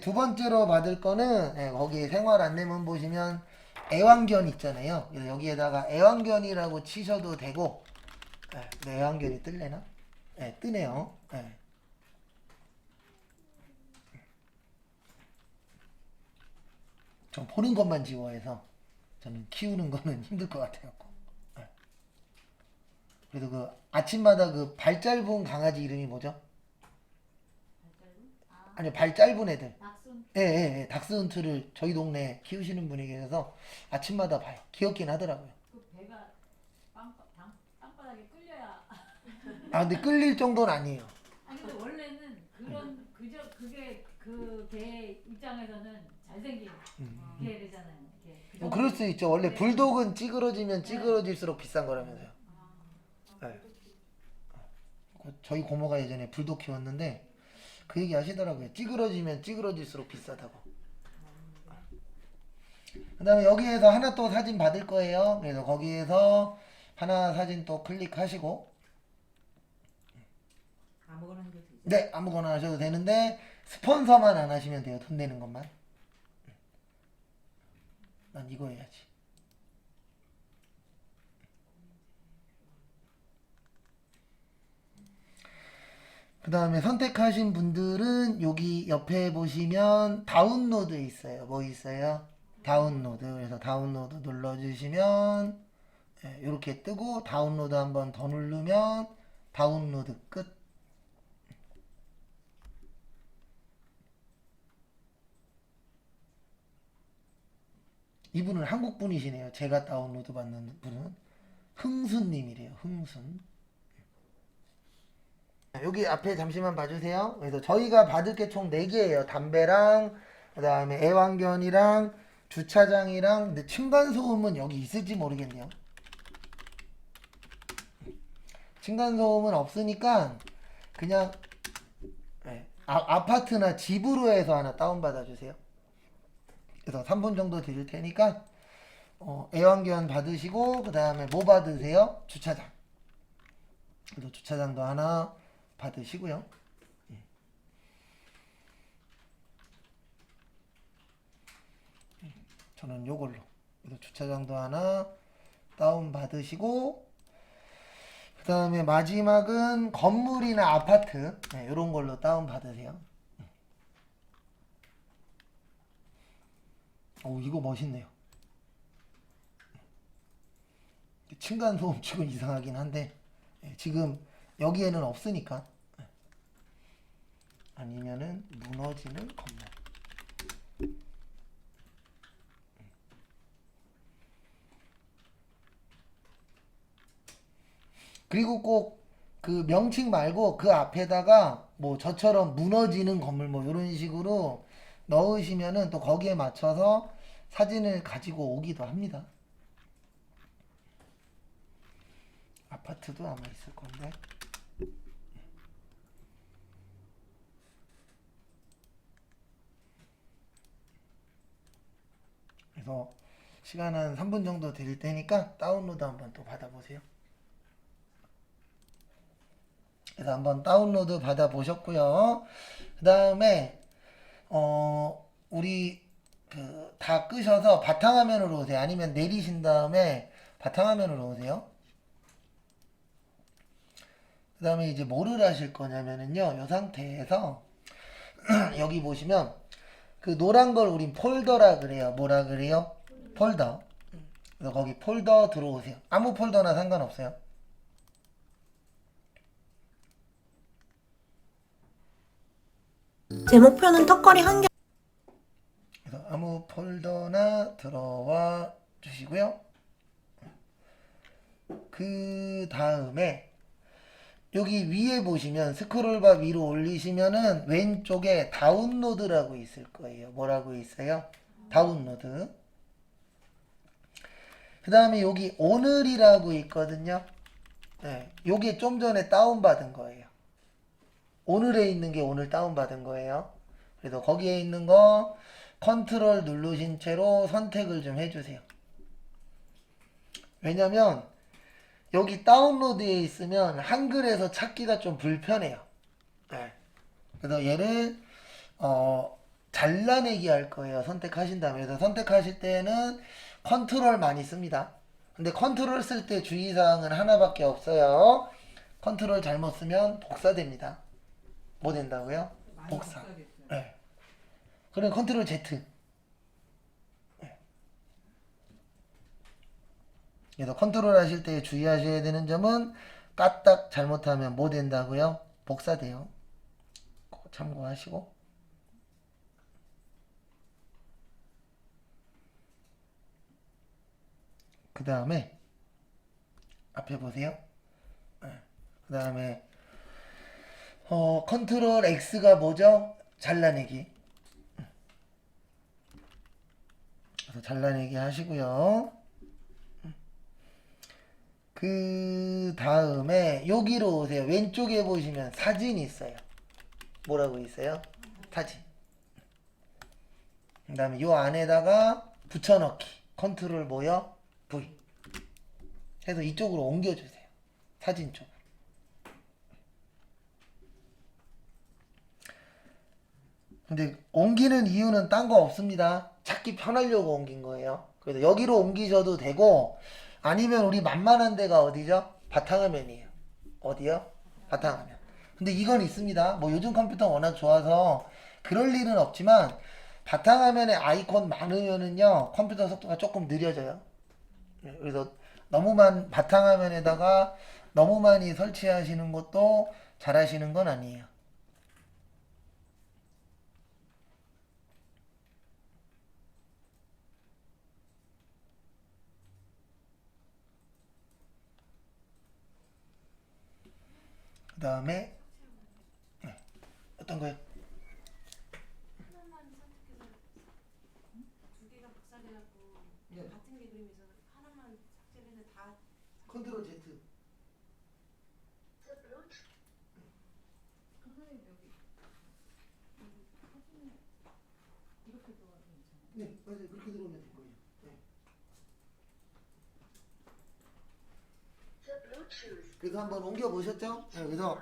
두 번째로 받을 거는 거기 생활 안내문 보시면 애완견 있잖아요. 그래서 여기에다가 애완견이라고 치셔도 되고 근데 애완견이 뜰래나? 뜨네요. 전 보는 것만 지워해서 저는 키우는 거는 힘들 것 같아요. 그래도 그 아침마다 그 발 짧은 강아지 이름이 뭐죠? 발자국? 아니 발 짧은 애들. 낙순? 닥스훈트를 저희 동네에 키우시는 분이 계셔서 아침마다 봐요. 귀엽긴 하더라고요. 그 배가 땅바닥에 끌려야. 아 근데 끌릴 정도는 아니에요. 아니 근데 원래는 그게 그 개 입장에서는 잘생긴 개래잖아요. 이게 그 뭐 정도. 그럴 수 있죠. 원래 네. 불독은 찌그러지면 찌그러질수록 비싼 거라면서요. 네. 저희 고모가 예전에 불독 키웠는데 그 얘기 하시더라고요. 찌그러지면 찌그러질수록 비싸다고. 그 다음에 여기에서 하나 또 사진 받을 거예요. 그래서 거기에서 하나 사진 또 클릭하시고 아무거나 해도 되죠? 네 아무거나 하셔도 되는데 스폰서만 안 하시면 돼요. 돈 내는 것만. 난 이거 해야지. 그 다음에 선택하신 분들은 여기 옆에 보시면 다운로드 있어요. 뭐 있어요? 다운로드. 그래서 다운로드 눌러주시면 이렇게 뜨고 다운로드 한번 더 누르면 다운로드 끝. 이분은 한국 분이시네요. 제가 다운로드 받는 분은 흥순님이래요. 흥순. 여기 앞에 잠시만 봐주세요. 그래서 저희가 받을 게 총 4개예요. 담배랑 그 다음에 애완견이랑 주차장이랑 근데 층간소음은 여기 있을지 모르겠네요. 층간소음은 없으니까 그냥 아파트나 집으로 해서 하나 다운받아 주세요. 그래서 3분 정도 드릴 테니까 애완견 받으시고 그 다음에 뭐 받으세요? 주차장. 그래서 주차장도 하나 받으시고요. 저는 요걸로. 그래서 주차장도 하나 다운 받으시고 그 다음에 마지막은 건물이나 아파트 이런 걸로 다운 받으세요. 오 이거 멋있네요. 층간소음 치곤 이상하긴 한데 지금 여기에는 없으니까 아니면은 무너지는 건물. 그리고 꼭 그 명칭 말고 그 앞에다가 뭐 저처럼 무너지는 건물 뭐 이런 식으로 넣으시면은 또 거기에 맞춰서 사진을 가지고 오기도 합니다. 아파트도 아마 있을 건데. 그래서 시간 한 3분 정도 드릴 테니까 다운로드 한번 또 받아보세요. 그래서 한번 다운로드 받아보셨고요. 그 다음에 우리 그 다 끄셔서 바탕화면으로 오세요. 아니면 내리신 다음에 바탕화면으로 오세요. 그 다음에 이제 뭐를 하실 거냐면은요. 이 상태에서 여기 보시면 그 노란 걸 우린 폴더라 그래요. 뭐라 그래요? 폴더. 그래서 거기 폴더 들어오세요. 아무 폴더나 상관없어요. 제 목표는 턱걸이 한 개. 그래서 아무 폴더나 들어와 주시고요. 그 다음에 여기 위에 보시면 스크롤바 위로 올리시면은 왼쪽에 다운로드라고 있을 거예요. 뭐라고 있어요? 다운로드. 그 다음에 여기 오늘이라고 있거든요. 요게 좀 전에 다운받은 거예요. 오늘에 있는 게 오늘 다운받은 거예요. 그래서 거기에 있는 거 컨트롤 누르신 채로 선택을 좀 해주세요. 왜냐면 여기 다운로드에 있으면 한글에서 찾기가 좀 불편해요. 그래서 얘를 잘라내기 할 거예요. 선택하신 다음에. 그래서 선택하실 때는 컨트롤 많이 씁니다. 근데 컨트롤 쓸 때 주의사항은 하나밖에 없어요. 컨트롤 잘못 쓰면 복사됩니다. 뭐 된다고요? 많이 복사. 복사됐어요. 네. 그럼 컨트롤 Z. 네. 그래서 컨트롤 하실 때 주의하셔야 되는 점은 까딱 잘못하면 뭐 된다고요? 복사돼요. 그거 참고하시고. 그 다음에 앞에 보세요. 그 다음에 컨트롤 X가 뭐죠? 잘라내기. 그래서 잘라내기 하시고요. 그 다음에 여기로 오세요. 왼쪽에 보시면 사진이 있어요. 뭐라고 있어요? 사진. 그 다음에 요 안에다가 붙여넣기. 컨트롤 뭐요? V. 해서 이쪽으로 옮겨주세요. 사진 쪽으로. 근데 옮기는 이유는 딴 거 없습니다. 찾기 편하려고 옮긴 거예요. 그래서 여기로 옮기셔도 되고 아니면 우리 만만한 데가 어디죠? 바탕화면이에요. 어디요? 바탕화면. 근데 이건 있습니다. 뭐 요즘 컴퓨터 워낙 좋아서 그럴 일은 없지만 바탕화면에 아이콘 많으면은요 컴퓨터 속도가 조금 느려져요. 그래서 너무만 바탕화면에다가 너무 많이 설치하시는 것도 잘하시는 건 아니에요. 그 다음에 어떤 거요? 하나만 선택해서 두 개가 복사돼갖고 네. 같은 게 그림에서 하나만 삭제를 해서 다 컨트롤 Z. 선생님 여기 사진에 이렇게 들어가도 괜찮아요. 네, 맞아요. 그렇게 들어오면 될 거예요. 네. 그래서 한번 옮겨 보셨죠? 네, 그래서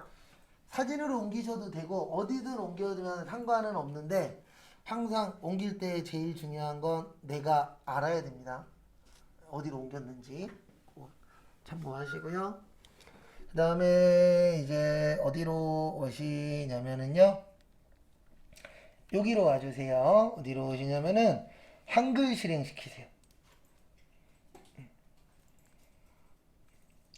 사진으로 옮기셔도 되고 어디든 옮겨두면 상관은 없는데 항상 옮길 때 제일 중요한 건 내가 알아야 됩니다. 어디로 옮겼는지 꼭 참고하시고요. 그 다음에 이제 어디로 오시냐면은요. 여기로 와주세요. 어디로 오시냐면은 한글 실행시키세요.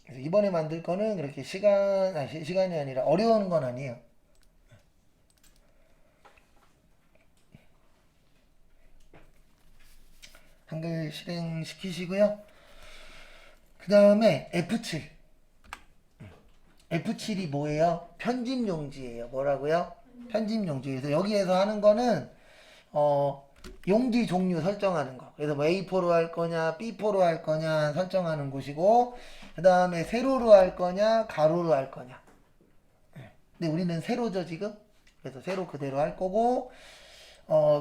그래서 이번에 만들 거는 그렇게 시간이 아니라 어려운 건 아니에요. 한글 실행시키시고요. 그 다음에 F7. F7이 뭐예요? 편집 용지예요. 뭐라고요? 편집 용지. 그래서 여기에서 하는 거는 용지 종류 설정하는 거. 그래서 뭐 A4로 할 거냐, B4로 할 거냐 설정하는 곳이고, 그 다음에 세로로 할 거냐, 가로로 할 거냐. 근데 우리는 세로죠 지금. 그래서 세로 그대로 할 거고,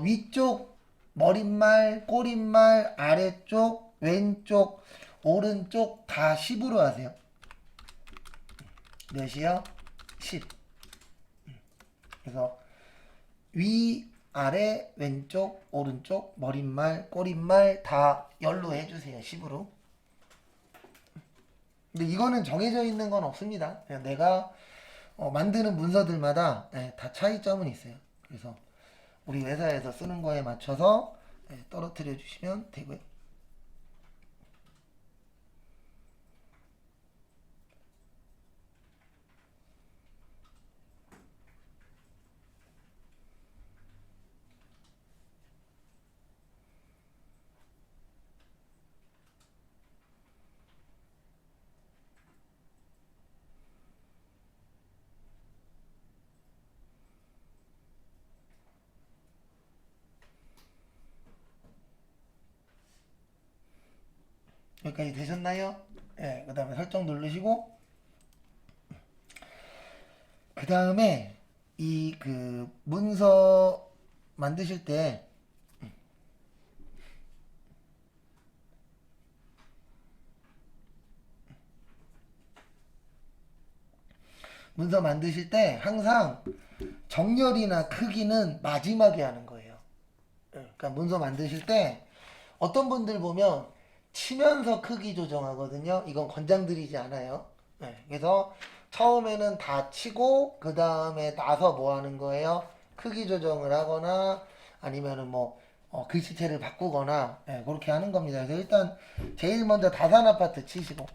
위쪽 머릿말, 꼬릿말, 아래쪽, 왼쪽, 오른쪽 다 10으로 하세요. 몇이요? 10. 그래서 위, 아래, 왼쪽, 오른쪽, 머릿말, 꼬릿말 다 열로 해주세요. 10으로. 근데 이거는 정해져 있는 건 없습니다. 그냥 내가 만드는 문서들마다 다 차이점은 있어요. 그래서 우리 회사에서 쓰는 거에 맞춰서 떨어뜨려 주시면 되고요. 여기까지 되셨나요? 예, 그 다음에 설정 누르시고, 그 다음에 이 그 문서 만드실 때 항상 정렬이나 크기는 마지막에 하는 거예요. 그러니까 문서 만드실 때 어떤 분들 보면 치면서 크기 조정하거든요. 이건 권장드리지 않아요. 그래서 처음에는 다 치고 그 다음에 나서 뭐 하는 거예요? 크기 조정을 하거나 아니면은 뭐 글씨체를 바꾸거나 그렇게 하는 겁니다. 그래서 일단 제일 먼저 다산 아파트 치시고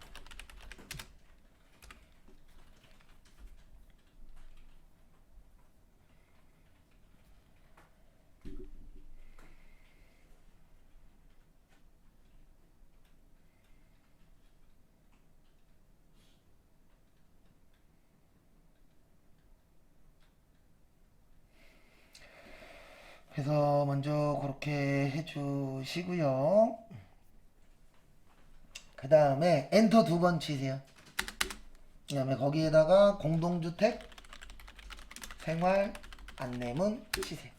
그래서 먼저 그렇게 해주시고요. 그 다음에 엔터 2번 치세요. 그 다음에 거기에다가 공동주택 생활 안내문 치세요.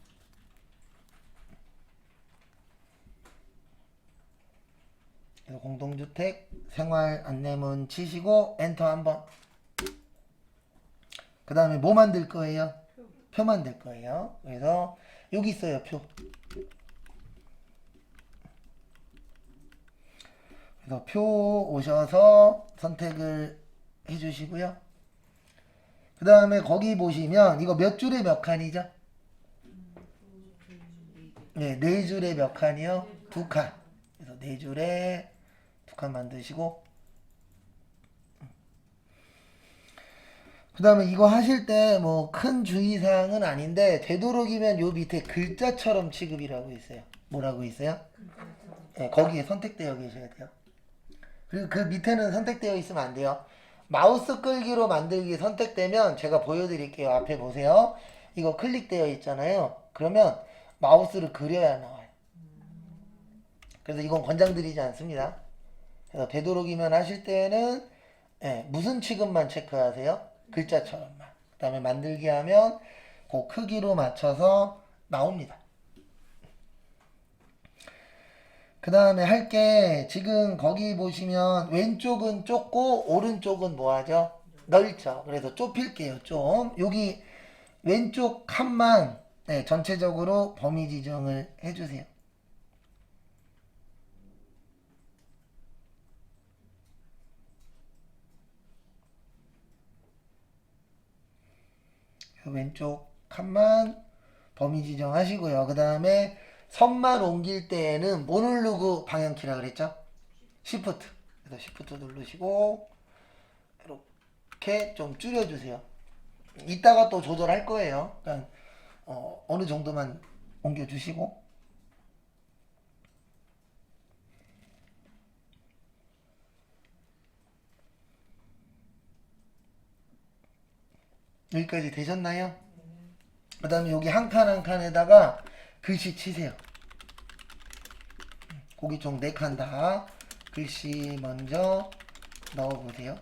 그래서 공동주택 생활 안내문 치시고 엔터 한번. 그 다음에 뭐 만들 거예요? 표 만들 거예요. 그래서 여기 있어요, 표. 그래서 표 오셔서 선택을 해주시고요. 그 다음에 거기 보시면 이거 몇 줄에 몇 칸이죠? 네, 네 줄에 몇 칸이요? 두 칸. 그래서 네 줄에 두 칸 만드시고 그 다음에 이거 하실 때 뭐 큰 주의사항은 아닌데 되도록이면 요 밑에 글자처럼 취급이라고 있어요. 뭐라고 있어요? 네, 거기에 선택되어 계셔야 돼요. 그리고 그 밑에는 선택되어 있으면 안 돼요. 마우스 끌기로 만들기 선택되면 제가 보여드릴게요. 앞에 보세요. 이거 클릭되어 있잖아요. 그러면 마우스를 그려야 나와요. 그래서 이건 권장드리지 않습니다. 그래서 되도록이면 하실 때는 무슨 취급만 체크하세요? 글자처럼만. 그 다음에 만들기 하면 그 크기로 맞춰서 나옵니다. 그 다음에 할 게 지금 거기 보시면 왼쪽은 좁고 오른쪽은 뭐하죠? 넓죠. 그래서 좁힐게요. 좀 여기 왼쪽 칸만 전체적으로 범위 지정을 해주세요. 왼쪽 칸만 범위 지정하시고요. 그 다음에 선만 옮길 때에는 뭐 누르고 방향키라 그랬죠? Shift. 그래서 Shift 누르시고 이렇게 좀 줄여주세요. 이따가 또 조절할 거예요. 그러니까 어느 정도만 옮겨주시고 여기까지 되셨나요? 그 다음에 여기 한 칸 한 칸에다가 글씨 치세요. 거기 총 4칸 다 글씨 먼저 넣어보세요.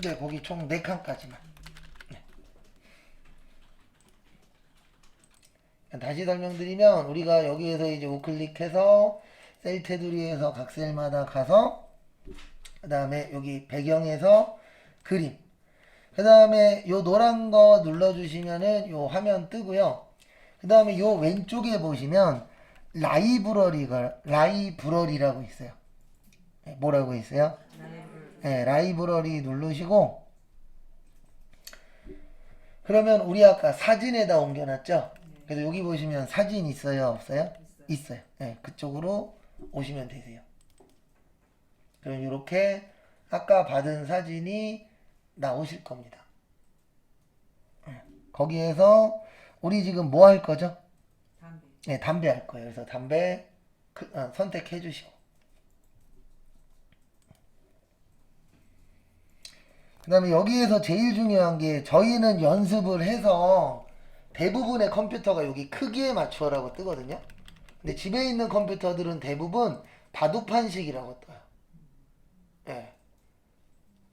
네, 거기 총 4칸까지만. 다시 설명드리면 우리가 여기에서 이제 우클릭해서 셀 테두리에서 각 셀마다 가서 그 다음에 여기 배경에서 그림 그 다음에 요 노란 거 눌러주시면은 요 화면 뜨고요. 그 다음에 요 왼쪽에 보시면 라이브러리라고 있어요. 뭐라고 있어요? 네, 라이브러리 누르시고 그러면 우리 아까 사진에다 옮겨놨죠? 그래서 여기 보시면 사진 있어요? 없어요? 있어요. 네, 그쪽으로 오시면 되세요. 그럼 이렇게 아까 받은 사진이 나오실 겁니다. 거기에서 우리 지금 뭐 할 거죠? 담배. 네, 담배 할 거예요. 그래서 담배 선택해 주시고. 그 다음에 여기에서 제일 중요한 게 저희는 연습을 해서 대부분의 컴퓨터가 여기 크기에 맞추어라고 뜨거든요. 근데 집에 있는 컴퓨터들은 대부분 바둑판식이라고 떠요. 예.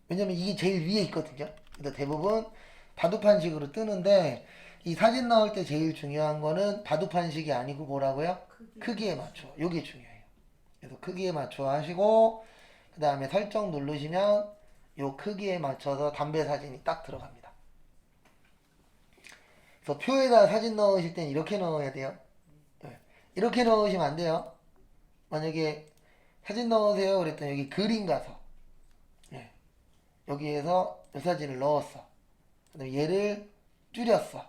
왜냐면 이게 제일 위에 있거든요. 그래서 대부분 바둑판식으로 뜨는데 이 사진 나올 때 제일 중요한 거는 바둑판식이 아니고 뭐라고요? 크기에 맞춰. 요게 중요해요. 그래서 크기에 맞춰 하시고 그 다음에 설정 누르시면 요 크기에 맞춰서 담배 사진이 딱 들어갑니다. 그래서 표에다 사진 넣으실 땐 이렇게 넣어야 돼요. 네. 이렇게 넣으시면 안 돼요. 만약에 사진 넣으세요 그랬더니 여기 그림 가서 네. 여기에서 이 사진을 넣었어. 그다음에 얘를 줄였어.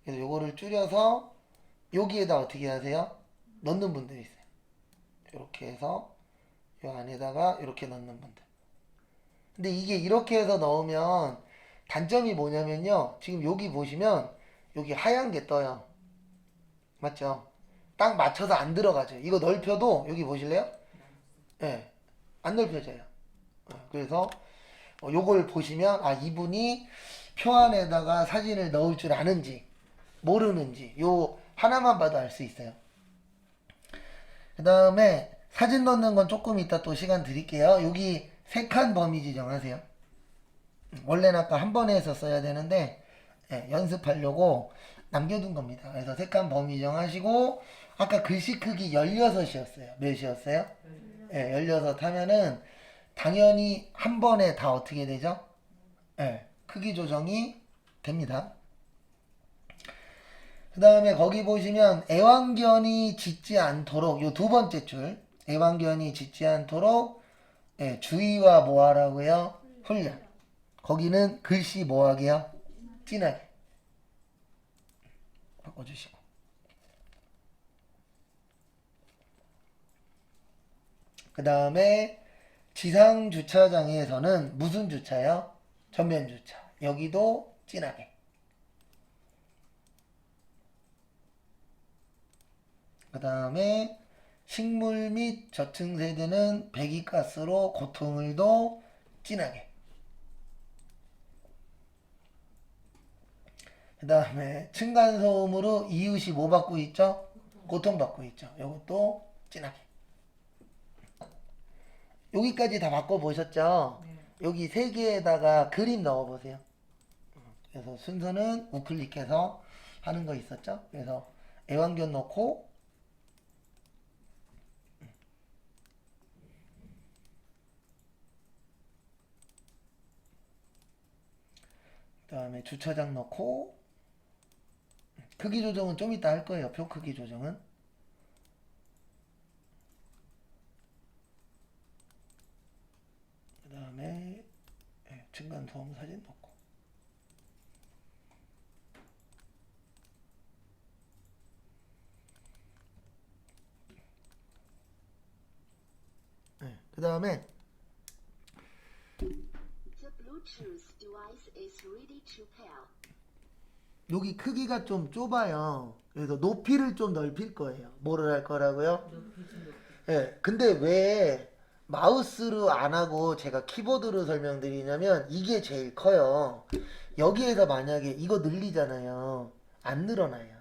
그래서 요거를 줄여서 여기에다 어떻게 하세요? 넣는 분들이 있어요. 이렇게 해서 요 안에다가 이렇게 넣는 분들. 근데 이게 이렇게 해서 넣으면 단점이 뭐냐면요. 지금 여기 보시면 여기 하얀 게 떠요. 맞죠? 딱 맞춰서 안 들어가죠. 이거 넓혀도 여기 보실래요? 예. 네, 안 넓혀져요. 그래서 요걸 보시면 아 이분이 표 안에다가 사진을 넣을 줄 아는지 모르는지 요 하나만 봐도 알 수 있어요. 그 다음에 사진 넣는 건 조금 이따 또 시간 드릴게요. 여기 3칸 범위 지정하세요. 원래는 아까 한 번에 해서 써야 되는데 연습하려고 남겨둔 겁니다. 그래서 3칸 범위 지정하시고 아까 글씨 크기 16이었어요. 몇이었어요? 16 하면은 당연히 한 번에 다 어떻게 되죠? 크기 조정이 됩니다. 그 다음에 거기 보시면 애완견이 짖지 않도록 요 두 번째 줄 애완견이 짖지 않도록 주의와 뭐 하라고요? 훈련. 거기는 글씨 뭐 하게요? 진하게 바꿔주시고 그 다음에 지상 주차장에서는 무슨 주차요? 전면 주차. 여기도 진하게. 그 다음에 식물 및 저층 세대는 배기가스로 고통을 더 진하게. 그 다음에 층간소음으로 이웃이 뭐 받고 있죠? 고통받고 있죠. 이것도 진하게. 여기까지 다 바꿔보셨죠? 네. 여기 3개에다가 그림 넣어보세요. 그래서 순서는 우클릭해서 하는 거 있었죠? 그래서 애완견 넣고 그 다음에 주차장 넣고 크기 조정은 좀 이따 할 거예요. 표 크기 조정은. 그 다음에 층간소음 사진 넣고 그 다음에 The Bluetooth device is ready to pair. 여기 크기가 좀 좁아요. 그래서 높이를 좀 넓힐 거예요. 뭐를 할 거라고요? 근데 왜 마우스로 안 하고 제가 키보드로 설명드리냐면 이게 제일 커요. 여기에서 만약에 이거 늘리잖아요. 안 늘어나요.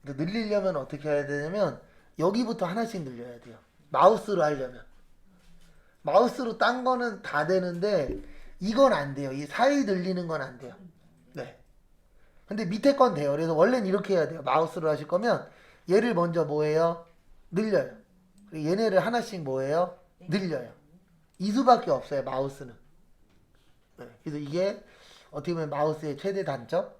늘리려면 어떻게 해야 되냐면 여기부터 하나씩 늘려야 돼요. 마우스로 하려면. 마우스로 딴 거는 다 되는데 이건 안 돼요. 이 사이 늘리는 건 안 돼요. 네. 근데 밑에 건 돼요. 그래서 원래는 이렇게 해야 돼요. 마우스로 하실 거면 얘를 먼저 뭐예요? 늘려요. 그리고 얘네를 하나씩 뭐예요? 늘려요. 이 수밖에 없어요. 마우스는. 네. 그래서 이게 어떻게 보면 마우스의 최대 단점?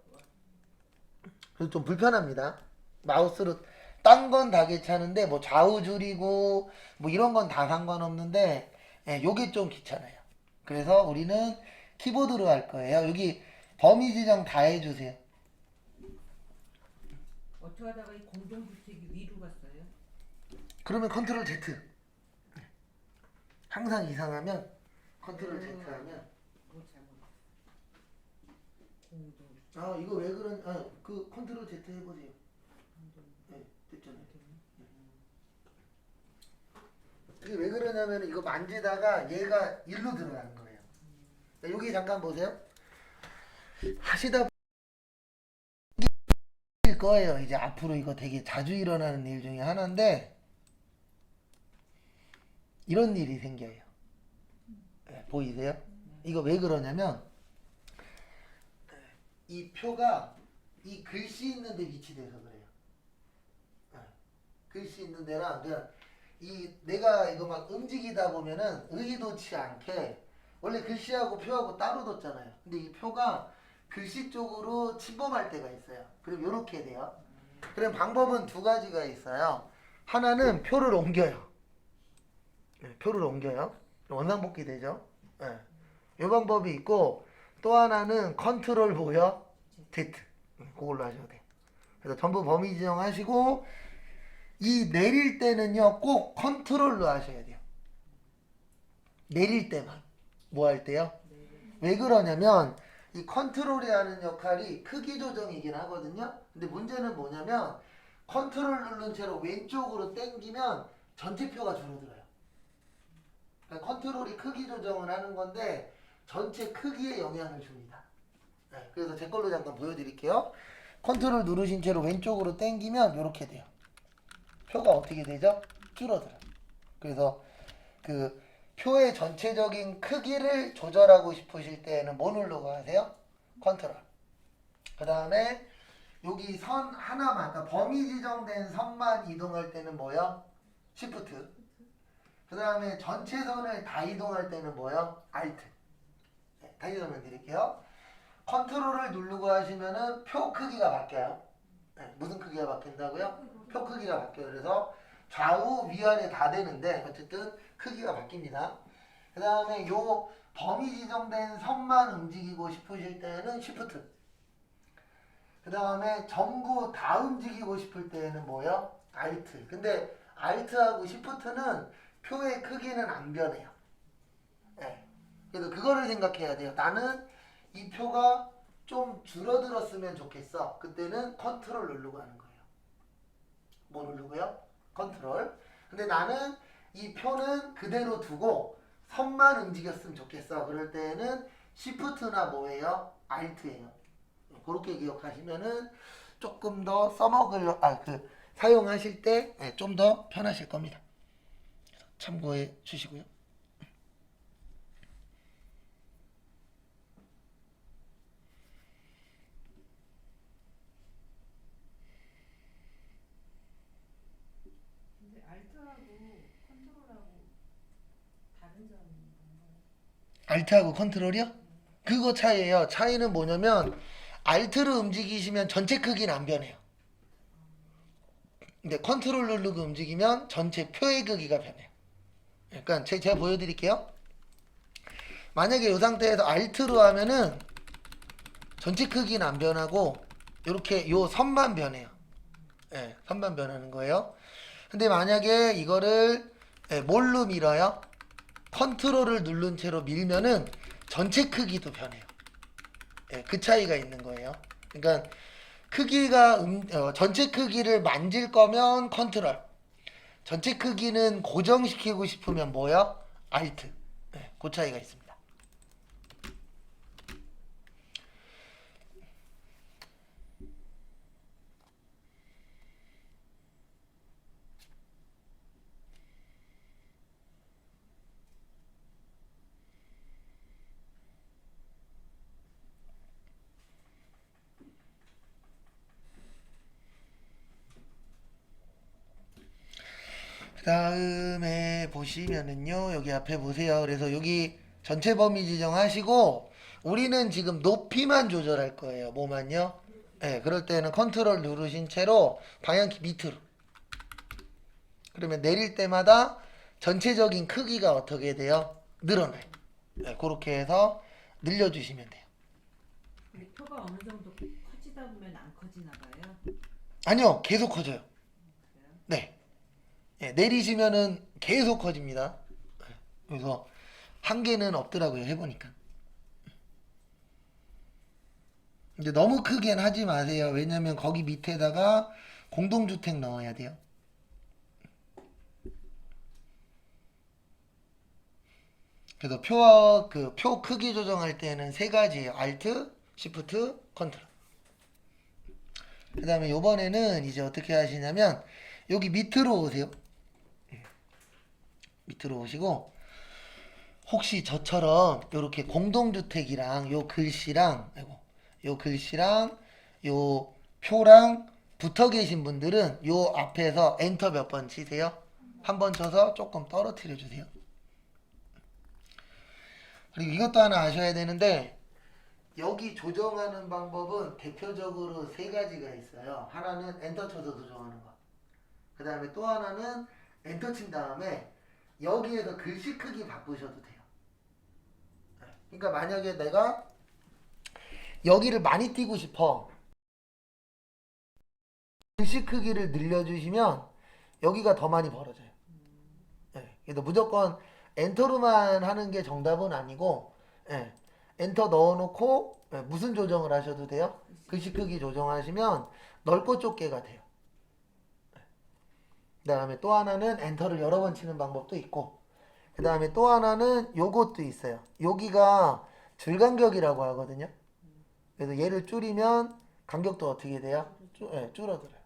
그래서 좀 불편합니다. 마우스로 딴 건 다 괜찮은데 뭐 좌우 줄이고 뭐 이런 건 다 상관없는데 예, 요게 좀 귀찮아요. 그래서 우리는 키보드로 할 거예요. 여기 범위 지정 다 해주세요. 어떻게 하다가 이 공동주택이 위로 갔어요? 그러면 컨트롤 Z. 항상 이상하면 컨트롤 Z 하면 뭐 잘못. 공동. 아 이거 왜 그런 그 컨트롤 Z 해보세요. 네, 됐잖아요. 이게 왜 그러냐면 이거 만지다가 얘가 일로 들어가는 거예요. 여기 잠깐 보세요. 하시다 보실 거예요. 이제 앞으로 이거 되게 자주 일어나는 일 중에 하나인데 이런 일이 생겨요. 네, 보이세요? 이거 왜 그러냐면 이 표가 이 글씨 있는 데 위치돼서 그래요. 네, 글씨 있는 데랑 그냥 이 내가 이거 막 움직이다 보면은 의도치 않게 원래 글씨하고 표하고 따로 뒀잖아요. 근데 이 표가 글씨 쪽으로 침범할 때가 있어요. 그럼 이렇게 돼요. 그럼 방법은 두 가지가 있어요. 하나는 표를 옮겨요. 네, 표를 옮겨요. 원상복귀 되죠. 네. 이 방법이 있고 또 하나는 컨트롤 뭐요? Z. 그걸로 하셔도 돼요. 그래서 전부 범위 지정하시고 이 내릴 때는요 꼭 컨트롤로 하셔야 돼요. 내릴 때만. 뭐 할 때요? 왜 그러냐면 이 컨트롤이 하는 역할이 크기 조정이긴 하거든요. 근데 문제는 뭐냐면 컨트롤 누른 채로 왼쪽으로 당기면 전체 표가 줄어들어요. 그러니까 컨트롤이 크기 조정을 하는 건데 전체 크기에 영향을 줍니다. 네, 그래서 제 걸로 잠깐 보여드릴게요. 컨트롤 누르신 채로 왼쪽으로 당기면 이렇게 돼요. 표가 어떻게 되죠? 줄어들어요. 그래서 그 표의 전체적인 크기를 조절하고 싶으실 때는 뭐 누르고 하세요? 컨트롤. 그 다음에 여기 선 하나만, 그러니까 범위 지정된 선만 이동할 때는 뭐요? 시프트. 그 다음에 전체 선을 다 이동할 때는 뭐요? 알트. 네, 다시 설명드릴게요. 컨트롤을 누르고 하시면은 표 크기가 바뀌어요. 네, 무슨 크기가 바뀐다고요? 표 크기가 바뀌어요. 그래서 좌우 위아래 다 되는데 어쨌든 크기가 바뀝니다. 그 다음에 요 범위 지정된 선만 움직이고 싶으실 때는 시프트. 그 다음에 전부 다 움직이고 싶을 때는 뭐요? 알트. 근데 알트하고 시프트는 표의 크기는 안 변해요. 네. 그래서 그거를 생각해야 돼요. 나는 이 표가 좀 줄어들었으면 좋겠어. 그때는 컨트롤 누르고 하는 거예요. 뭐 누르고요? 컨트롤. 근데 나는 이 표는 그대로 두고 선만 움직였으면 좋겠어. 그럴 때는 시프트나 뭐예요? 알트예요. 그렇게 기억하시면은 조금 더 써먹을 사용하실 때 좀 더 편하실 겁니다. 참고해 주시고요. 근데 알트하고 컨트롤하고 다른 점이 뭔가요? 알트하고 컨트롤이요? 그거 차이예요. 차이는 뭐냐면 알트를 움직이시면 전체 크기는 안 변해요. 근데 컨트롤 누르고 움직이면 전체 표의 크기가 변해요. 그러니까 제가 보여드릴게요. 만약에 이 상태에서 알트로 하면은 전체 크기는 안 변하고 이렇게 요 선만 변해요. 예, 선만 변하는 거예요. 근데 만약에 이거를 뭘로 밀어요? 컨트롤을 누른 채로 밀면은 전체 크기도 변해요. 예, 그 차이가 있는 거예요. 그러니까 크기가 전체 크기를 만질 거면 컨트롤. 전체 크기는 고정시키고 싶으면 뭐요? 알트. 예, 그 차이가 있습니다. 그 다음에 보시면은요, 여기 앞에 보세요. 그래서 여기 전체 범위 지정하시고, 우리는 지금 높이만 조절할 거예요. 뭐만요? 네, 그럴 때는 컨트롤 누르신 채로 방향키 밑으로. 그러면 내릴 때마다 전체적인 크기가 어떻게 돼요? 늘어나요. 네, 그렇게 해서 늘려주시면 돼요. 근데 표가 어느 정도 커지다 보면 안 커지나 봐요. 아니요, 계속 커져요. 그래요? 네. 예, 내리시면은 계속 커집니다. 네, 그래서 한계는 없더라고요, 해보니까. 근데 너무 크게는 하지 마세요. 왜냐면 거기 밑에다가 공동주택 넣어야 돼요. 그래서 표 크기 조정할 때는 세 가지예요. Alt, Shift, Ctrl. 그 다음에 요번에는 이제 어떻게 하시냐면 여기 밑으로 오세요. 밑으로 오시고 혹시 저처럼 이렇게 공동주택이랑 요 글씨랑 요 글씨랑 요 표랑 붙어 계신 분들은 요 앞에서 엔터 몇 번 치세요. 한 번 쳐서 조금 떨어뜨려 주세요. 그리고 이것도 하나 아셔야 되는데 여기 조정하는 방법은 대표적으로 세 가지가 있어요. 하나는 엔터 쳐서 조정하는 거. 그 다음에 또 하나는 엔터 친 다음에 여기에서 글씨 크기 바꾸셔도 돼요. 그러니까 만약에 내가 여기를 많이 띄고 싶어. 글씨 크기를 늘려주시면 여기가 더 많이 벌어져요. 그래서 무조건 엔터로만 하는 게 정답은 아니고 엔터 넣어놓고 무슨 조정을 하셔도 돼요? 글씨 크기 조정하시면 넓고 좁게가 돼요. 그 다음에 또 하나는 엔터를 여러 번 치는 방법도 있고 그 다음에 또 하나는 요것도 있어요. 여기가 줄간격이라고 하거든요. 그래서 얘를 줄이면 간격도 어떻게 돼요? 줄어들어요.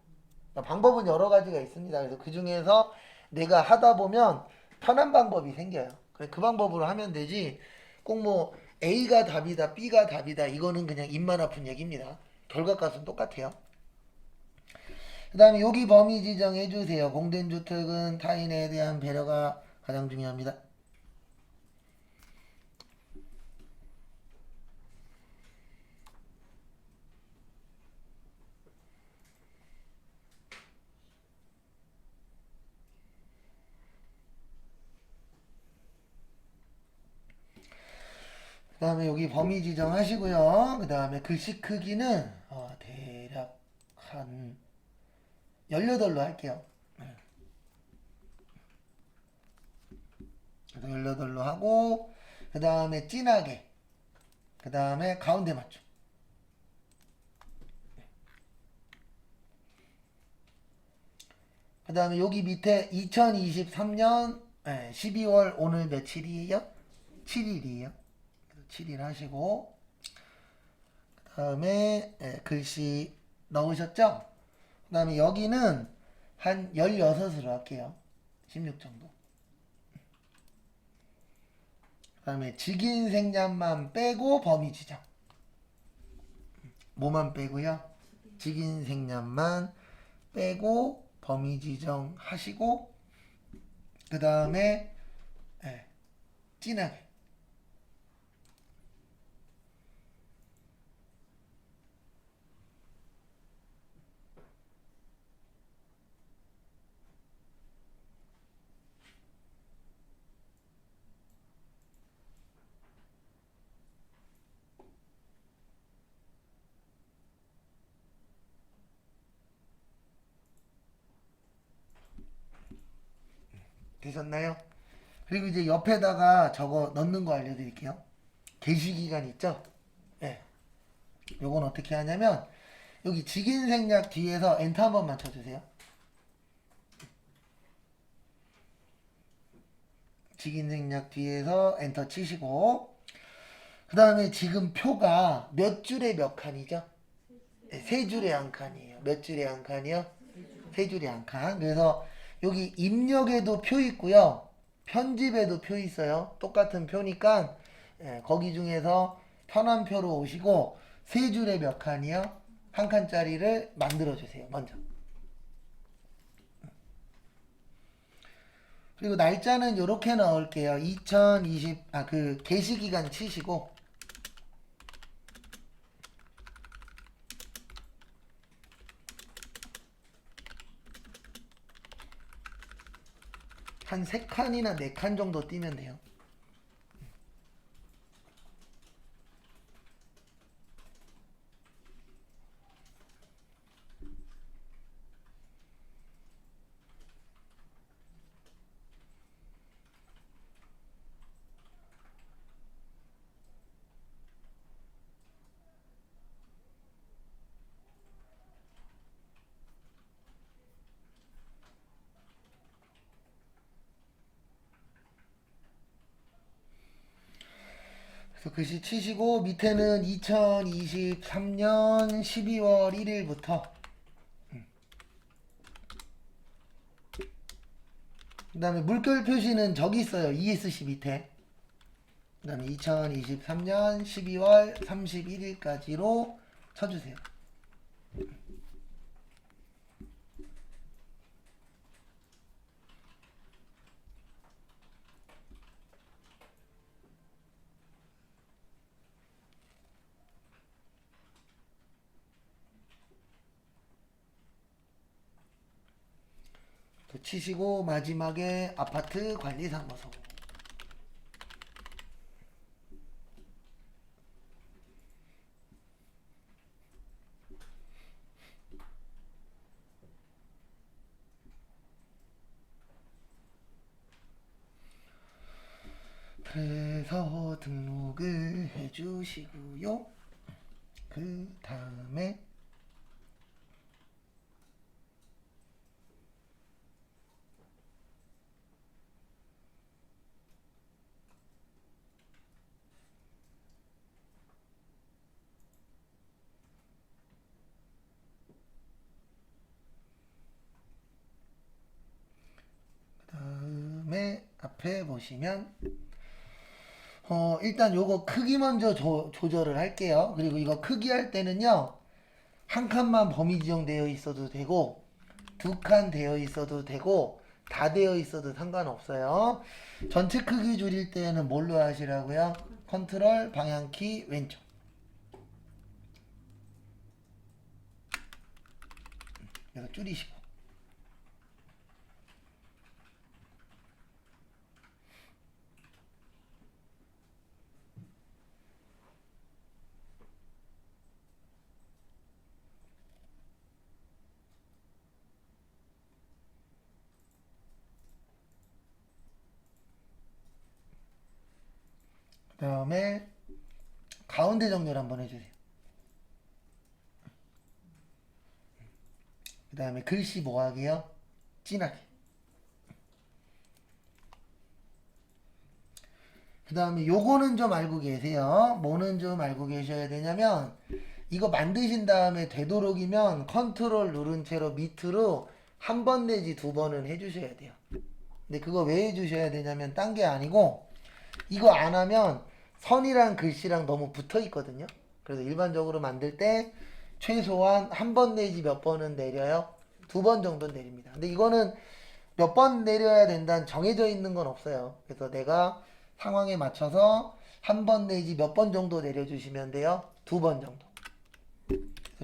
그러니까 방법은 여러 가지가 있습니다. 그래서 그 중에서 내가 하다 보면 편한 방법이 생겨요. 그 방법으로 하면 되지 꼭 뭐 A가 답이다, B가 답이다 이거는 그냥 입만 아픈 얘기입니다. 결과값은 똑같아요. 그 다음에 여기 범위 지정해 주세요. 공된 주택은 타인에 대한 배려가 가장 중요합니다. 그 다음에 여기 범위 지정하시고요. 그 다음에 글씨 크기는 대략 한 18로 할게요. 그래서 18로 하고 그 다음에 진하게 그 다음에 가운데 맞춤 그 다음에 여기 밑에 2023년 12월 오늘 며칠이에요? 7일이에요. 7일 하시고 그 다음에 글씨 넣으셨죠? 그 다음에 여기는 한 16으로 할게요. 16 정도. 그 다음에 직인 생략만 빼고 범위 지정. 뭐만 빼고요? 직인 생략만 빼고 범위 지정 하시고 그 다음에 진하게 되셨나요? 그리고 이제 옆에다가 저거 넣는 거 알려드릴게요. 게시기간 있죠? 예. 요건 어떻게 하냐면 여기 직인 생략 뒤에서 엔터 한 번만 쳐주세요. 직인 생략 뒤에서 엔터 치시고 그 다음에 지금 표가 몇 줄에 몇 칸이죠? 네, 세 줄에 한 칸이에요. 몇 줄에 한 칸이요? 세 줄에 한 칸. 그래서 여기 입력에도 표 있고요. 편집에도 표 있어요. 똑같은 표니까 거기 중에서 편한 표로 오시고 세 줄에 몇 칸이요? 한 칸짜리를 만들어 주세요. 먼저. 그리고 날짜는 이렇게 넣을게요. 그 게시기간 치시고 한 3칸이나 4칸 정도 띄면 돼요. 그래서 글씨 치시고 밑에는 2023년 12월 1일부터 그 다음에 물결 표시는 저기 있어요. ESC 밑에. 그 다음에 2023년 12월 31일까지로 쳐주세요. 또 치시고 마지막에 아파트 관리사무소. 그래서 등록을 해주시고요. 그 다음에 앞에 보시면 일단 요거 크기 먼저 조절을 할게요. 그리고 이거 크기 할 때는요, 한 칸만 범위 지정되어 있어도 되고 2칸 되어 있어도 되고 다 되어 있어도 상관없어요. 전체 크기 줄일 때는 뭘로 하시라고요? 컨트롤 방향키 왼쪽. 이거 줄이시고. 그 다음에 가운데 정렬 한번 해주세요. 그 다음에 글씨 뭐 하게요? 진하게. 그 다음에 요거는 좀 알고 계세요. 뭐는 좀 알고 계셔야 되냐면, 이거 만드신 다음에 되도록이면 컨트롤 누른 채로 밑으로 한 번 내지 2번은 해주셔야 돼요. 근데 그거 왜 해주셔야 되냐면 딴 게 아니고, 이거 안 하면 선이랑 글씨랑 너무 붙어 있거든요. 그래서 일반적으로 만들 때 최소한 한 번 내지 몇 번은 내려요? 2번 정도 내립니다. 근데 이거는 몇 번 내려야 된다는 정해져 있는 건 없어요. 그래서 내가 상황에 맞춰서 한 번 내지 몇 번 정도 내려주시면 돼요. 2번 정도.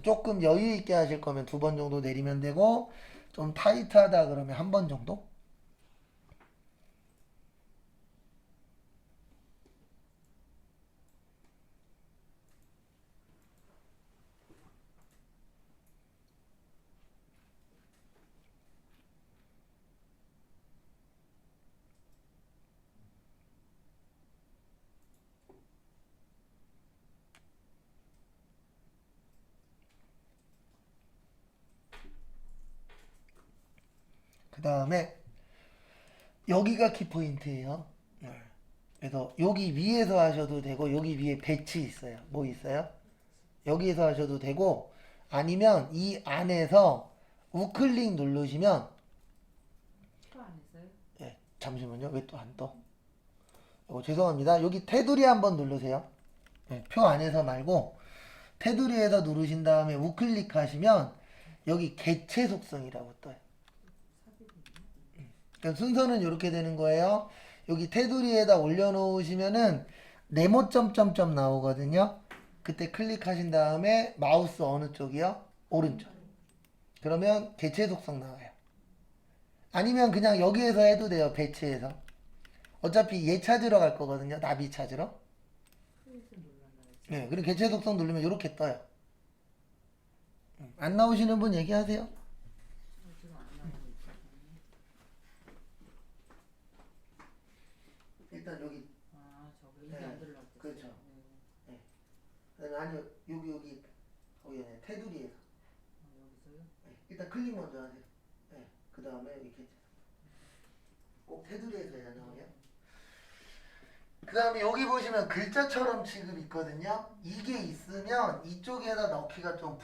조금 여유 있게 하실 거면 2번 정도 내리면 되고, 좀 타이트하다 그러면 한 번 정도? 그 다음에 여기가 키포인트예요. 그래서 여기 위에서 하셔도 되고, 여기 위에 배치 있어요. 뭐 있어요? 여기에서 하셔도 되고, 아니면 이 안에서 우클릭 누르시면, 표 안 했어요? 예, 잠시만요. 왜 또 안 떠? 죄송합니다. 여기 테두리 한번 누르세요. 예, 표 안에서 말고 테두리에서 누르신 다음에 우클릭 하시면 여기 개체 속성이라고 떠요. 그러니까 순서는 이렇게 되는 거예요. 여기 테두리에다 올려놓으시면은 네모 점점점 나오거든요. 그때 클릭하신 다음에 마우스 어느 쪽이요? 오른쪽. 그러면 개체 속성 나와요. 아니면 그냥 여기에서 해도 돼요. 배치해서. 어차피 얘 찾으러 갈 거거든요. 나비 찾으러. 크레딧 눌러놔야지. 네, 그리고 개체 속성 누르면 이렇게 떠요. 안 나오시는 분 얘기하세요. 지금 안 나오고 있어. 일단 여기 저거 이게 네, 안 들어갔어. 그렇죠. 그다음에 아니요 여기 네, 테두리에서 여기서요? 네, 일단 클릭 먼저 하세요. 네, 그 다음에 여기 개체 꼭 테두리에서 해야 나오요. 그 다음에 여기 보시면 글자처럼 취급 있거든요. 이게 있으면 이쪽에다 넣기가 좀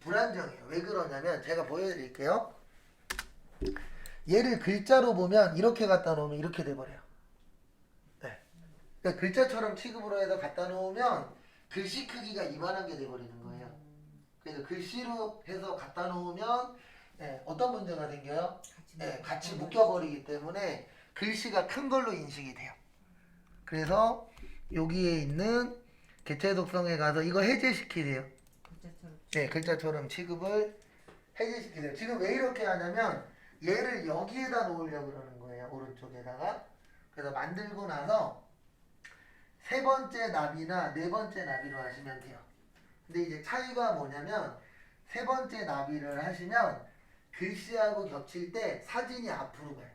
불안정해요. 왜 그러냐면 제가 보여드릴게요. 얘를 글자로 보면 이렇게 갖다 놓으면 이렇게 돼버려요. 네. 그러니까 글자처럼 취급으로 해서 갖다 놓으면 글씨 크기가 이만한 게 돼버리는 거예요. 그래서 글씨로 해서 갖다 놓으면 어떤 문제가 생겨요? 같이 묶여버리기 때문에 글씨가 큰 걸로 인식이 돼요. 그래서 여기에 있는 개체 독성에 가서 이거 해제시키세요. 글자처럼. 네, 글자처럼 취급을 해제시키세요. 지금 왜 이렇게 하냐면 얘를 여기에다 놓으려고 그러는 거예요. 오른쪽에다가. 그래서 만들고 나서 세 번째 나비나 네 번째 나비로 하시면 돼요. 근데 이제 차이가 뭐냐면 세 번째 나비를 하시면 글씨하고 겹칠 때 사진이 앞으로 가요.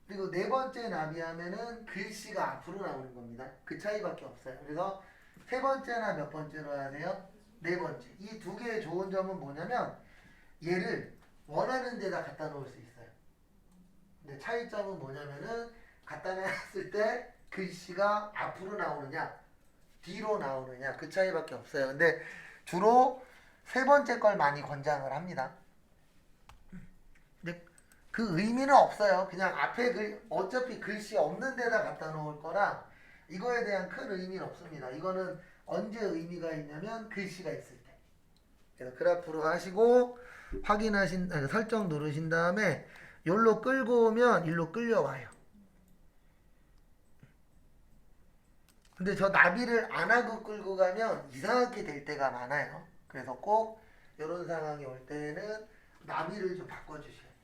그리고 네 번째 나비 하면은 글씨가 앞으로 나오는 겁니다. 그 차이밖에 없어요. 그래서 세 번째나 몇 번째로 하세요? 네 번째. 이 두 개의 좋은 점은 뭐냐면 얘를 원하는 데다 갖다 놓을 수 있어요. 근데 차이점은 뭐냐면은 갖다 놨을 때 글씨가 앞으로 나오느냐 뒤로 나오느냐 그 차이밖에 없어요. 근데 주로 세 번째 걸 많이 권장을 합니다. 근데 그 의미는 없어요. 그냥 앞에 어차피 글씨 없는 데다 갖다 놓을 거라 이거에 대한 큰 의미는 없습니다. 이거는 언제 의미가 있냐면 글씨가 있을 때. 그래서 그래프로 하시고 설정 누르신 다음에 여기로 끌고 오면 일로 끌려와요. 근데 저 나비를 안 하고 끌고 가면 이상하게 될 때가 많아요. 그래서 꼭 이런 상황이 올 때는 나비를 좀 바꿔주셔야 돼요.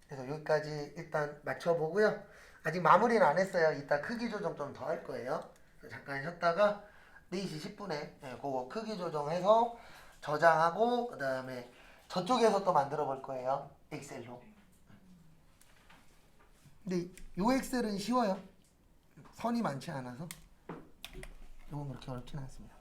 그래서 여기까지 일단 맞춰보고요. 아직 마무리는 안 했어요. 이따 크기 조정 좀 더 할 거예요. 그래서 잠깐 쉬었다가 4시 10분에 그거 크기 조정해서 저장하고 그 다음에 저쪽에서 또 만들어 볼 거예요. 엑셀로. 근데 요 엑셀은 쉬워요. 선이 많지 않아서. 요건 그렇게 어렵진 않습니다.